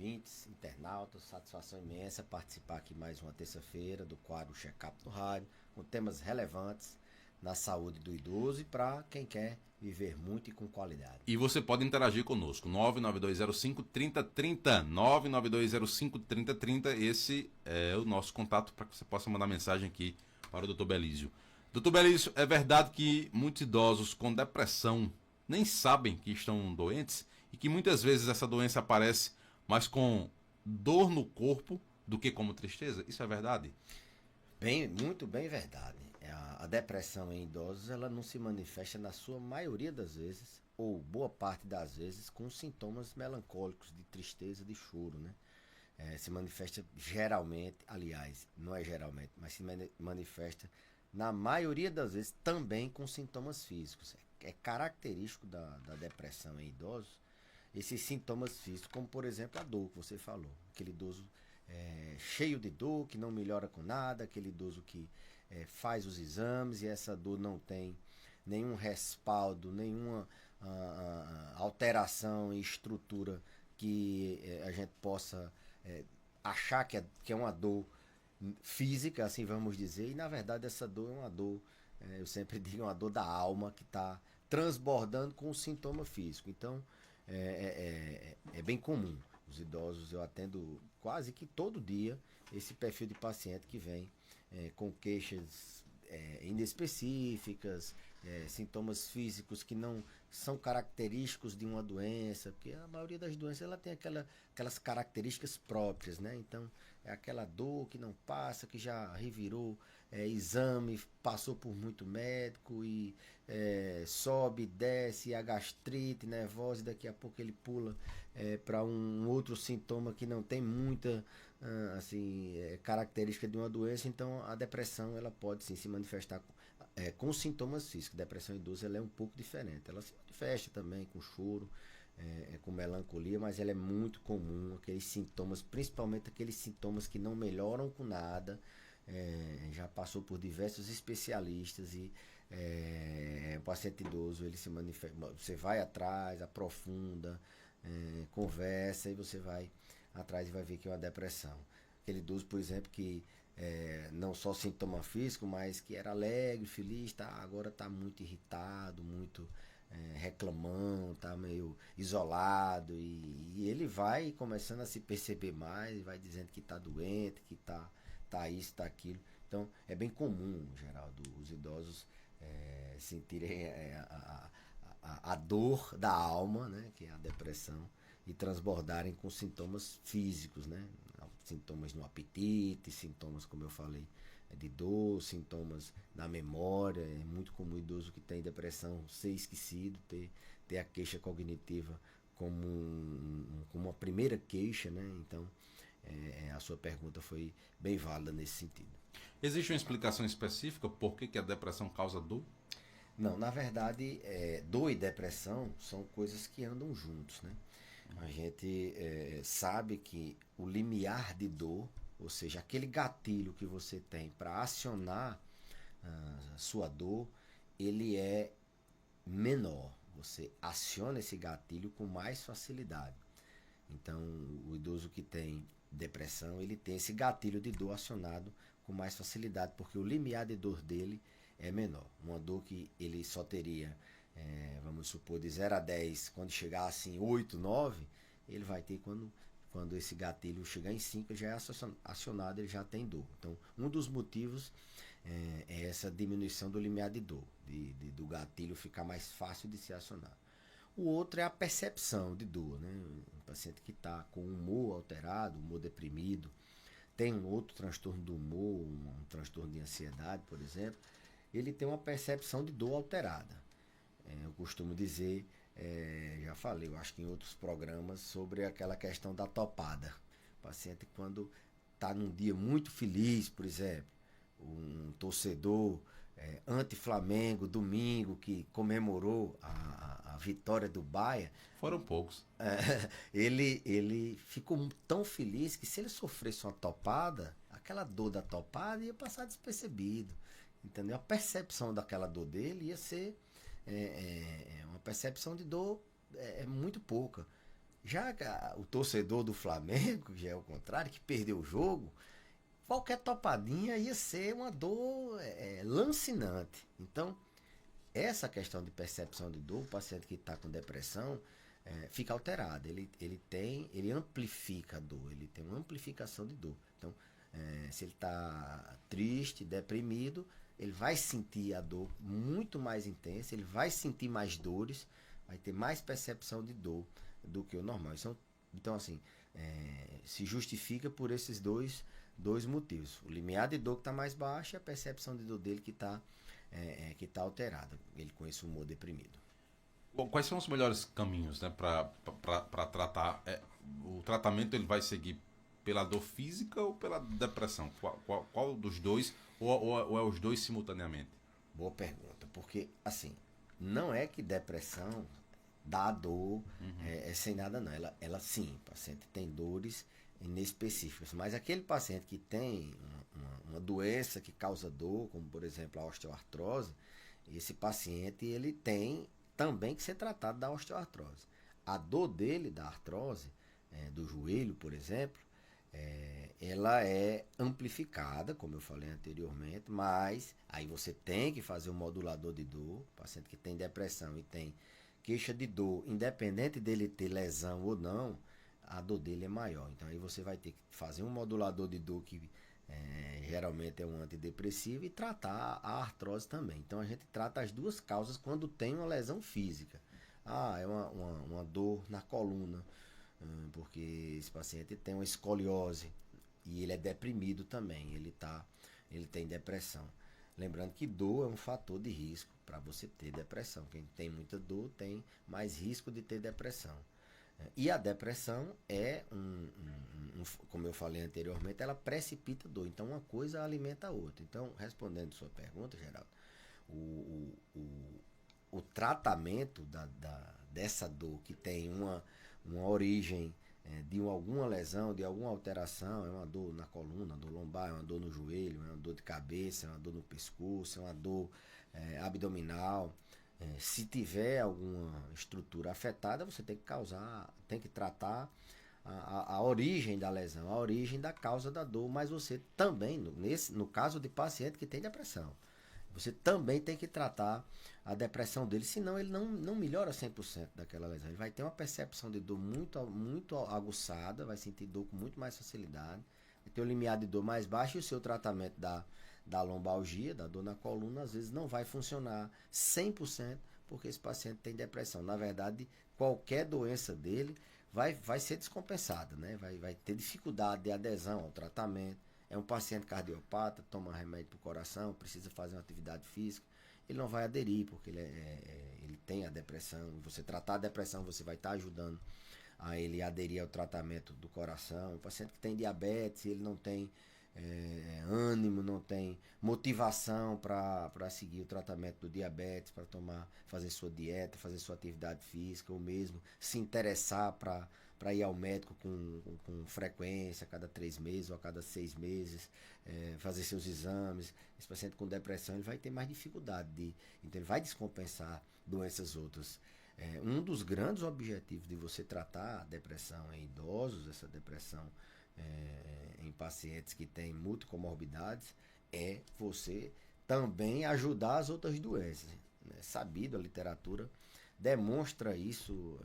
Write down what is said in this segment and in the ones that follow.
ouvintes, internautas, satisfação imensa participar aqui mais uma terça-feira do quadro Check-up no Rádio, com temas relevantes na saúde do idoso e para quem quer viver muito e com qualidade. E você pode interagir conosco, 99205-3030, 99205-3030, esse é o nosso contato para que você possa mandar mensagem aqui para o Dr. Belísio. Dr. Belísio, é verdade que muitos idosos com depressão nem sabem que estão doentes e que muitas vezes essa doença aparece mais com dor no corpo do que como tristeza? Isso é verdade? Muito bem verdade. A depressão em idosos ela não se manifesta na sua maioria das vezes, ou boa parte das vezes, com sintomas melancólicos, de tristeza, de choro, né? Se manifesta geralmente, aliás, não é geralmente, mas se manifesta na maioria das vezes também com sintomas físicos. É característico da depressão em idosos esses sintomas físicos, como por exemplo a dor que você falou, aquele idoso cheio de dor, que não melhora com nada, aquele idoso que faz os exames e essa dor não tem nenhum respaldo, nenhuma alteração em estrutura que a gente possa achar que é uma dor física, assim vamos dizer, e na verdade essa dor é uma dor, eu sempre digo, uma dor da alma que está transbordando com o sintoma físico. Então, é bem comum. Os idosos, eu atendo quase que todo dia esse perfil de paciente que vem com queixas inespecíficas, sintomas físicos que não são característicos de uma doença, porque a maioria das doenças ela tem aquelas características próprias, né? Então é aquela dor que não passa, que já revirou exame, passou por muito médico e sobe, desce, a gastrite, nervose, daqui a pouco ele pula para um outro sintoma que não tem muita característica de uma doença. Então a depressão ela pode sim se manifestar com sintomas físicos. A depressão idosa ela é um pouco diferente, ela se manifesta também com choro, com melancolia, mas ela é muito comum, aqueles sintomas, principalmente aqueles sintomas que não melhoram com nada. Já passou por diversos especialistas e o paciente idoso ele se manifesta, você vai atrás, aprofunda, conversa e você vai atrás e vai ver que é uma depressão. Aquele idoso, por exemplo, que não só sintoma físico, mas que era alegre, feliz, agora está muito irritado, muito reclamando, está meio isolado e ele vai começando a se perceber mais, vai dizendo que está doente, que tá isso, tá aquilo. Então é bem comum, Geraldo, os idosos sentirem a dor da alma, né, que é a depressão, e transbordarem com sintomas físicos, né? Sintomas no apetite, sintomas, como eu falei, de dor, sintomas na memória. É muito comum o idoso que tem depressão ser esquecido, ter a queixa cognitiva como uma primeira queixa, né? Então a sua pergunta foi bem válida nesse sentido. Existe uma explicação específica por que a depressão causa dor? Não, na verdade, dor e depressão são coisas que andam juntos, né? A gente sabe que o limiar de dor, ou seja, aquele gatilho que você tem para acionar a sua dor, ele é menor. Você aciona esse gatilho com mais facilidade. Então, o idoso que tem depressão, ele tem esse gatilho de dor acionado com mais facilidade, porque o limiar de dor dele é menor. Uma dor que ele só teria, vamos supor, de 0 a 10, quando chegar assim 8, 9, ele vai ter quando esse gatilho chegar em 5, ele já é acionado, ele já tem dor. Então, um dos motivos é essa diminuição do limiar de dor, do gatilho ficar mais fácil de ser acionado. O outro é a percepção de dor, né? Um paciente que está com o humor alterado, humor deprimido, tem um outro transtorno do humor, um transtorno de ansiedade, por exemplo, ele tem uma percepção de dor alterada. Eu costumo dizer, já falei, eu acho que em outros programas, sobre aquela questão da topada. O paciente, quando está num dia muito feliz, por exemplo, um torcedor anti-Flamengo, domingo, que comemorou a vitória do Bahia, Foram poucos. ele ficou tão feliz que se ele sofresse uma topada, aquela dor da topada ia passar despercebido. Entendeu? A percepção daquela dor dele ia ser uma percepção de dor muito pouca. Já o torcedor do Flamengo, que já é o contrário, que perdeu o jogo, qualquer topadinha ia ser uma dor lancinante. Então, essa questão de percepção de dor, o paciente que está com depressão, fica alterado. Ele amplifica a dor, ele tem uma amplificação de dor. Então, se ele está triste, deprimido, ele vai sentir a dor muito mais intensa, ele vai sentir mais dores, vai ter mais percepção de dor do que o normal. Então assim, se justifica por esses dois motivos. O limiar de dor que está mais baixo e a percepção de dor dele que está alterada. Ele com esse humor deprimido. Bom, quais são os melhores caminhos, né, para tratar? O tratamento ele vai seguir pela dor física ou pela depressão? Qual dos dois? Ou é os dois simultaneamente? Boa pergunta, porque assim, não é que depressão dá dor sem nada não. Ela sim, o paciente tem dores inespecíficas, mas aquele paciente que tem uma doença que causa dor, como por exemplo a osteoartrose, esse paciente ele tem também que ser tratado da osteoartrose. A dor dele, da artrose, do joelho, por exemplo, ela é amplificada, como eu falei anteriormente, mas aí você tem que fazer um modulador de dor. O paciente que tem depressão e tem queixa de dor, independente dele ter lesão ou não, a dor dele é maior. Então aí você vai ter que fazer um modulador de dor que geralmente é um antidepressivo e tratar a artrose também. Então a gente trata as duas causas quando tem uma lesão física. É uma dor na coluna, porque esse paciente tem uma escoliose e ele é deprimido também, ele tem depressão. Lembrando que dor é um fator de risco para você ter depressão. Quem tem muita dor tem mais risco de ter depressão. E a depressão como eu falei anteriormente, ela precipita dor. Então uma coisa alimenta a outra. Então, respondendo a sua pergunta, Geraldo, o tratamento dessa dor que tem uma origem de alguma lesão, de alguma alteração, é uma dor na coluna, dor lombar, é uma dor no joelho, é uma dor de cabeça, é uma dor no pescoço, é uma dor abdominal. Se tiver alguma estrutura afetada, você tem que tratar a origem da lesão, a origem da causa da dor, mas você também, no caso de paciente que tem depressão, você também tem que tratar a depressão dele, senão ele não melhora 100% daquela lesão. Ele vai ter uma percepção de dor muito, muito aguçada, vai sentir dor com muito mais facilidade, vai ter um limiar de dor mais baixo e o seu tratamento da lombalgia, da dor na coluna, às vezes não vai funcionar 100% porque esse paciente tem depressão. Na verdade, qualquer doença dele vai ser descompensada, né? Vai ter dificuldade de adesão ao tratamento. É um paciente cardiopata, toma remédio para o coração, precisa fazer uma atividade física, ele não vai aderir porque ele tem a depressão. Você tratar a depressão, você vai estar ajudando a ele aderir ao tratamento do coração. O paciente que tem diabetes, ele não tem ânimo, não tem motivação para seguir o tratamento do diabetes, para fazer sua dieta, fazer sua atividade física, ou mesmo se interessar para ir ao médico com frequência, a cada 3 meses ou a cada 6 meses, fazer seus exames. Esse paciente com depressão ele vai ter mais dificuldade, então ele vai descompensar doenças outras. Um dos grandes objetivos de você tratar a depressão em idosos, essa depressão em pacientes que têm multicomorbidades, é você também ajudar as outras doenças. Sabido, a literatura demonstra isso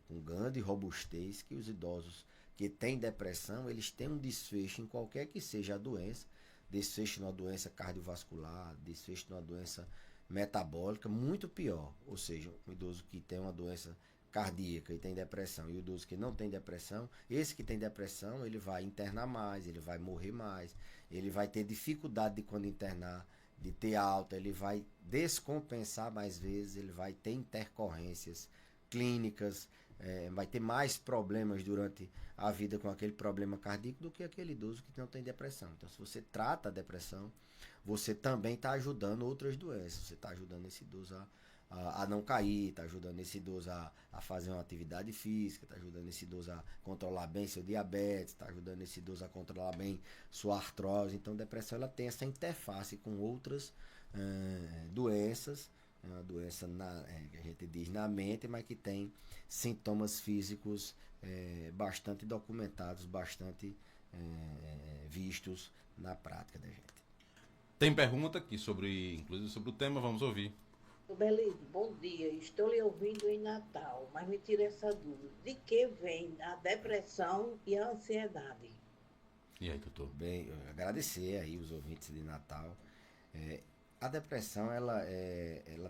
com grande robustez, que os idosos que têm depressão, eles têm um desfecho em qualquer que seja a doença, desfecho numa doença cardiovascular, desfecho numa doença metabólica, muito pior. Ou seja, um idoso que tem uma doença cardíaca e tem depressão, e o idoso que não tem depressão, esse que tem depressão, ele vai internar mais, ele vai morrer mais, ele vai ter dificuldade de quando internar, de ter alta, ele vai descompensar mais vezes, ele vai ter intercorrências clínicas, vai ter mais problemas durante a vida com aquele problema cardíaco do que aquele idoso que não tem depressão. Então, se você trata a depressão, você também está ajudando outras doenças, você está ajudando esse idoso a não cair, está ajudando esse idoso a fazer uma atividade física, está ajudando esse idoso a controlar bem seu diabetes, está ajudando esse idoso a controlar bem sua artrose. Então, a depressão ela tem essa interface com outras doenças, é uma doença que a gente diz na mente, mas que tem sintomas físicos bastante documentados, bastante vistos na prática da gente. Tem pergunta aqui inclusive sobre o tema, vamos ouvir. Belize, bom dia. Estou lhe ouvindo em Natal, mas me tira essa dúvida. De que vem a depressão e a ansiedade? E aí, doutor? Bem, agradecer aí os ouvintes de Natal. A depressão, ela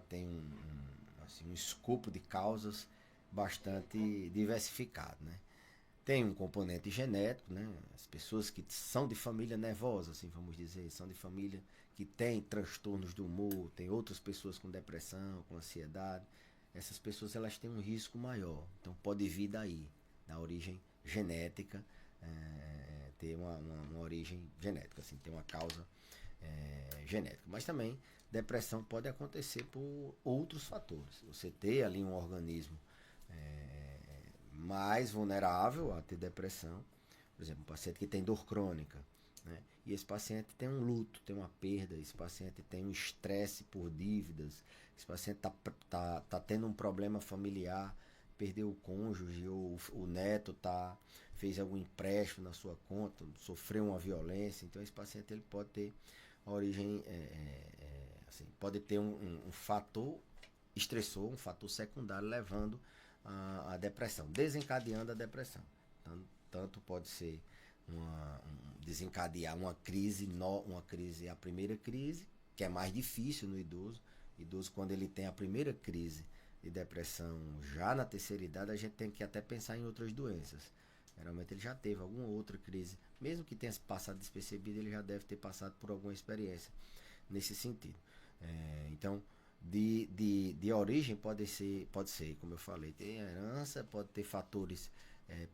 tem um escopo de causas bastante diversificado, né? Tem um componente genético, né? As pessoas que são de família nervosa, assim vamos dizer, são de família que tem transtornos do humor, tem outras pessoas com depressão, com ansiedade. Essas pessoas elas têm um risco maior. Então pode vir daí, da origem genética, ter uma origem genética, assim, ter uma causa genética. Mas também depressão pode acontecer por outros fatores. Você ter ali um organismo mais vulnerável a ter depressão, por exemplo, um paciente que tem dor crônica, né? E esse paciente tem um luto, tem uma perda, esse paciente tem um estresse por dívidas, esse paciente tá tendo um problema familiar, perdeu o cônjuge, ou o neto fez algum empréstimo na sua conta, sofreu uma violência, então esse paciente ele pode ter a origem, assim, pode ter um fator estressor, um fator secundário levando a depressão, desencadeando a depressão. Tanto pode ser desencadear uma crise, a primeira crise, que é mais difícil no idoso. Idoso, quando ele tem a primeira crise de depressão já na terceira idade, a gente tem que até pensar em outras doenças. Geralmente ele já teve alguma outra crise, mesmo que tenha passado despercebido, ele já deve ter passado por alguma experiência nesse sentido. Então, de origem pode ser, como eu falei, tem herança, pode ter fatores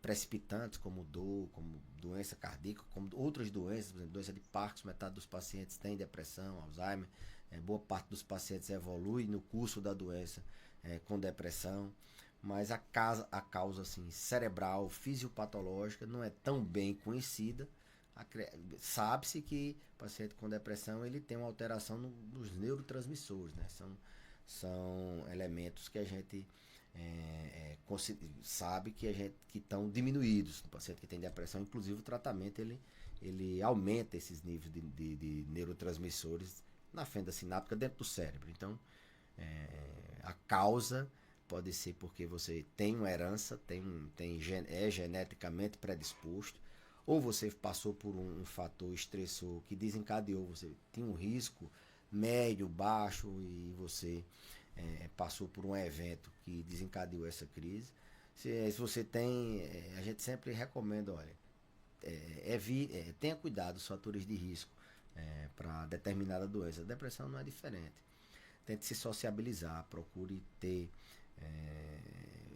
precipitantes como dor, como doença cardíaca, como outras doenças, por exemplo, doença de Parkinson, metade dos pacientes tem depressão, Alzheimer, boa parte dos pacientes evolui no curso da doença com depressão, mas a causa assim, cerebral, fisiopatológica não é tão bem conhecida. Sabe-se que o paciente com depressão ele tem uma alteração nos neurotransmissores, né? São elementos que a gente sabe que estão diminuídos no paciente que tem depressão. Inclusive o tratamento ele aumenta esses níveis de neurotransmissores na fenda sináptica dentro do cérebro. Então a causa pode ser porque você tem uma herança, é geneticamente predisposto, ou você passou por um fator estressor que desencadeou, você tinha um risco médio, baixo, e você passou por um evento que desencadeou essa crise. Se você tem, a gente sempre recomenda, olha, tenha cuidado dos fatores de risco para determinada doença. A depressão não é diferente. Tente se sociabilizar, procure ter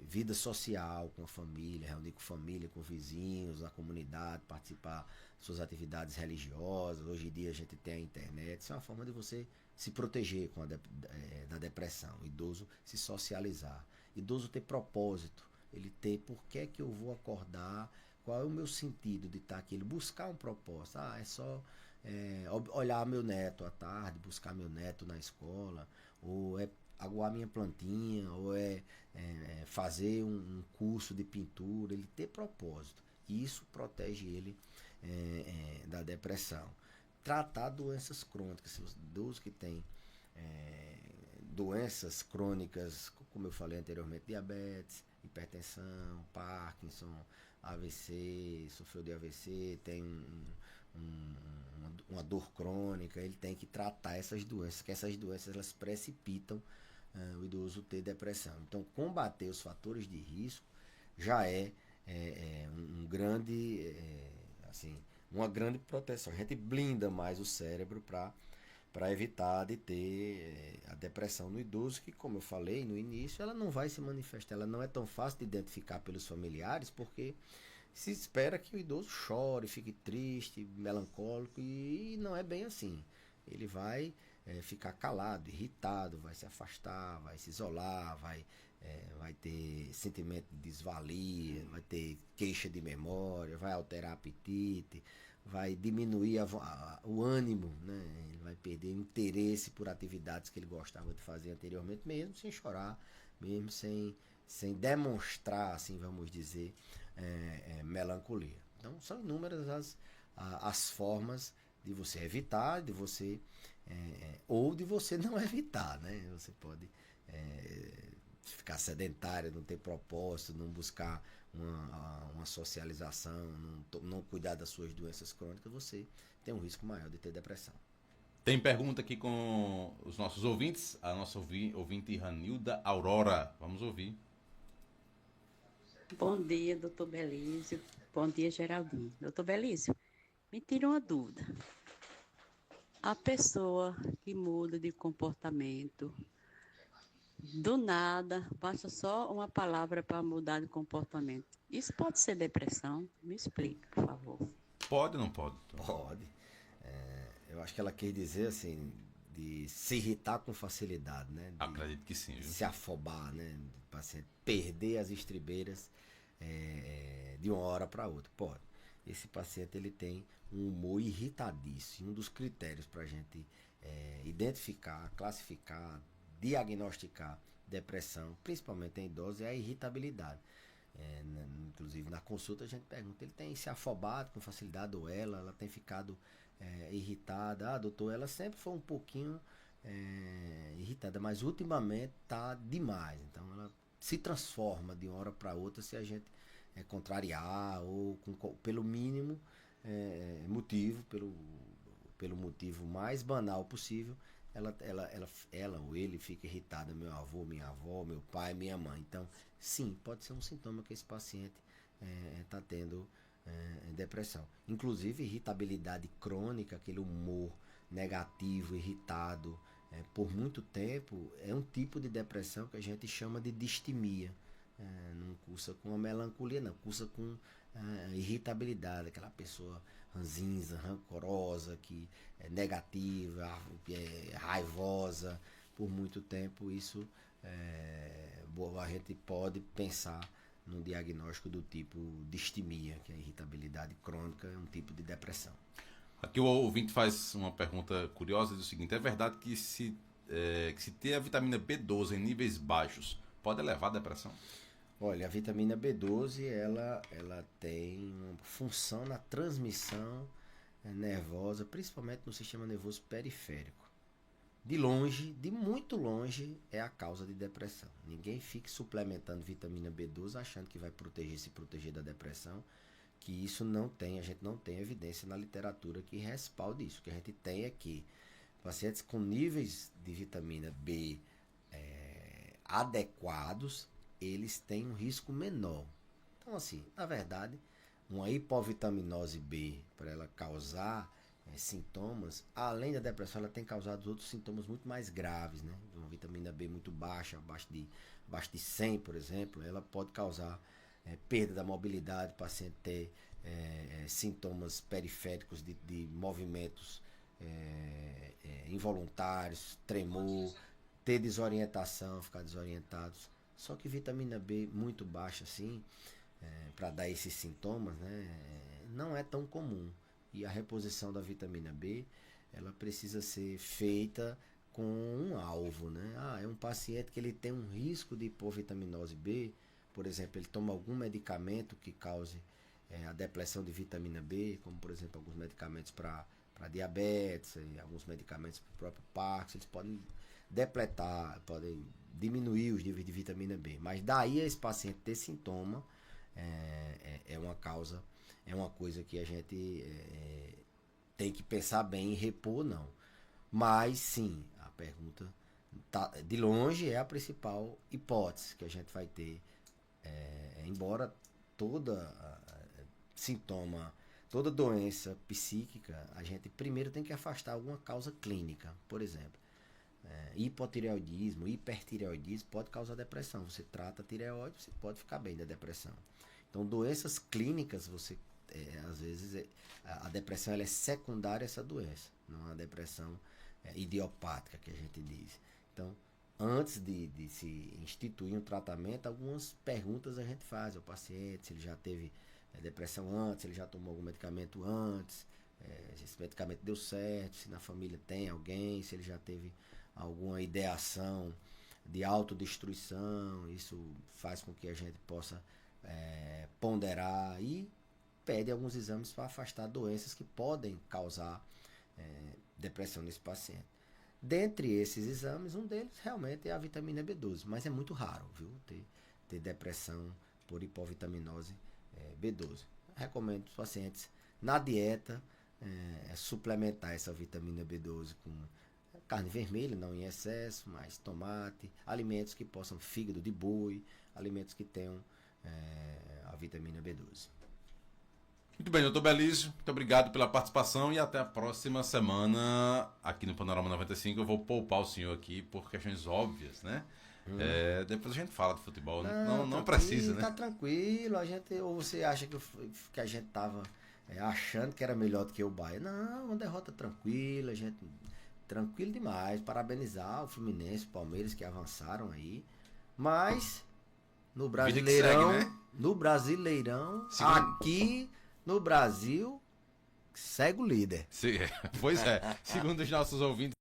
vida social com a família, reunir com família, com vizinhos, na comunidade, participar das suas atividades religiosas. Hoje em dia a gente tem a internet. Isso é uma forma de você se proteger da depressão. O idoso se socializar. Idoso ter propósito. Ele ter por que eu vou acordar, qual é o meu sentido de estar aqui. Ele buscar um propósito. É só olhar meu neto à tarde, buscar meu neto na escola, ou aguar minha plantinha, ou fazer um curso de pintura. Ele ter propósito. Isso protege ele da depressão. Tratar doenças crônicas. Os idosos que têm doenças crônicas, como eu falei anteriormente, diabetes, hipertensão, Parkinson, AVC, sofreu de AVC, tem uma dor crônica, ele tem que tratar essas doenças, que essas doenças elas precipitam o idoso ter depressão. Então, combater os fatores de risco já é uma grande proteção. A gente blinda mais o cérebro para evitar de ter a depressão no idoso, que, como eu falei no início, ela não vai se manifestar, ela não é tão fácil de identificar pelos familiares, porque se espera que o idoso chore, fique triste, melancólico, e não é bem assim. Ele vai ficar calado, irritado, vai se afastar, vai se isolar, vai vai ter sentimento de desvalia, vai ter queixa de memória, vai alterar apetite, vai diminuir o ânimo, né? Ele vai perder interesse por atividades que ele gostava de fazer anteriormente, mesmo sem chorar, mesmo sem demonstrar, assim vamos dizer, melancolia. Então são inúmeras as formas de você evitar, de você ou de você não evitar, né? Você pode ficar sedentário, não ter propósito, não buscar uma socialização, não cuidar das suas doenças crônicas, você tem um risco maior de ter depressão. Tem pergunta aqui com os nossos ouvintes, a nossa ouvinte Ranilda Aurora. Vamos ouvir. Bom dia, doutor Belísio. Bom dia, Geraldinho. Doutor Belísio, me tira uma dúvida. A pessoa que muda de comportamento, do nada, basta só uma palavra para mudar de comportamento. Isso pode ser depressão? Me explique, por favor. Pode ou não pode? Pode. Eu acho que ela quer dizer assim, de se irritar com facilidade, né? Acredito que sim, viu? Se afobar, né? O paciente perder as estribeiras de uma hora para outra. Pode. Esse paciente ele tem um humor irritadiço. Um dos critérios para a gente identificar, classificar, diagnosticar depressão, principalmente em idosos, é a irritabilidade. Inclusive na consulta a gente pergunta, ele tem se afobado com facilidade ou ela tem ficado irritada. Doutor, ela sempre foi um pouquinho irritada, mas ultimamente tá demais. Então ela se transforma de uma hora para outra se a gente contrariar ou pelo mínimo motivo, pelo motivo mais banal possível, ela ou ele fica irritada, meu avô, minha avó, meu pai, minha mãe. Então, sim, pode ser um sintoma que esse paciente está tendo depressão. Inclusive, irritabilidade crônica, aquele humor negativo, irritado, por muito tempo, é um tipo de depressão que a gente chama de distimia. Não cursa com a melancolia, não, cursa com irritabilidade, aquela pessoa ranzinza, rancorosa, que é negativa, raivosa por muito tempo. Isso a gente pode pensar num diagnóstico do tipo distimia, que é a irritabilidade crônica, é um tipo de depressão. Aqui o ouvinte faz uma pergunta curiosa, diz o seguinte: é verdade que se ter a vitamina B12 em níveis baixos pode levar à depressão? Olha, a vitamina B12 ela tem uma função na transmissão nervosa, principalmente no sistema nervoso periférico. De longe, de muito longe, é a causa de depressão. Ninguém fique suplementando vitamina B12 achando que vai se proteger da depressão, que isso a gente não tem evidência na literatura que respalde isso. O que a gente tem é que pacientes com níveis de vitamina B adequados, eles têm um risco menor. Então, assim, na verdade, uma hipovitaminose B, para ela causar sintomas, além da depressão, ela tem causado outros sintomas muito mais graves, né? Uma vitamina B muito baixa, abaixo de 100, por exemplo, ela pode causar perda da mobilidade, o paciente ter sintomas periféricos de movimentos involuntários, tremor, ter desorientação, ficar desorientados. Só que vitamina B muito baixa assim, para dar esses sintomas, né, não é tão comum. E a reposição da vitamina B, ela precisa ser feita com um alvo, né? É um paciente que ele tem um risco de hipovitaminose B, por exemplo, ele toma algum medicamento que cause a depressão de vitamina B, como por exemplo alguns medicamentos para diabetes, alguns medicamentos para o próprio Parkinson, eles podem depletar, podem diminuir os níveis de vitamina B. Mas daí a esse paciente ter sintoma é uma causa, é uma coisa que a gente tem que pensar bem em repor, não. Mas sim, a pergunta de longe é a principal hipótese que a gente vai ter. Embora toda sintoma, toda doença psíquica, a gente primeiro tem que afastar alguma causa clínica. Por exemplo, hipotireoidismo, hipertireoidismo pode causar depressão. Você trata a tireoide, você pode ficar bem da depressão. Então, doenças clínicas, às vezes, a depressão ela é secundária a essa doença, não a depressão idiopática que a gente diz. Então, antes de se instituir um tratamento, algumas perguntas a gente faz ao paciente, se ele já teve depressão antes, se ele já tomou algum medicamento antes, se esse medicamento deu certo, se na família tem alguém, se ele já teve alguma ideação de autodestruição. Isso faz com que a gente possa ponderar e pede alguns exames para afastar doenças que podem causar depressão nesse paciente. Dentre esses exames, um deles realmente é a vitamina B12, mas é muito raro, viu, ter depressão por hipovitaminose B12. Recomendo os pacientes na dieta suplementar essa vitamina B12 com carne vermelha, não em excesso, mas tomate, alimentos que possam, fígado de boi, alimentos que tenham a vitamina B12. Muito bem, doutor Belísio, muito obrigado pela participação e até a próxima semana aqui no Panorama 95. Eu vou poupar o senhor aqui por questões óbvias, né? Depois a gente fala de futebol, não precisa, né? Tá tranquilo, ou você acha que a gente tava achando que era melhor do que o Bahia? Não, uma derrota tranquila, tranquilo demais, parabenizar o Fluminense, o Palmeiras que avançaram aí, mas no Brasileirão, segue, né? no Brasileirão, Segundo... aqui no Brasil, segue o líder. Pois é, segundo os nossos ouvintes,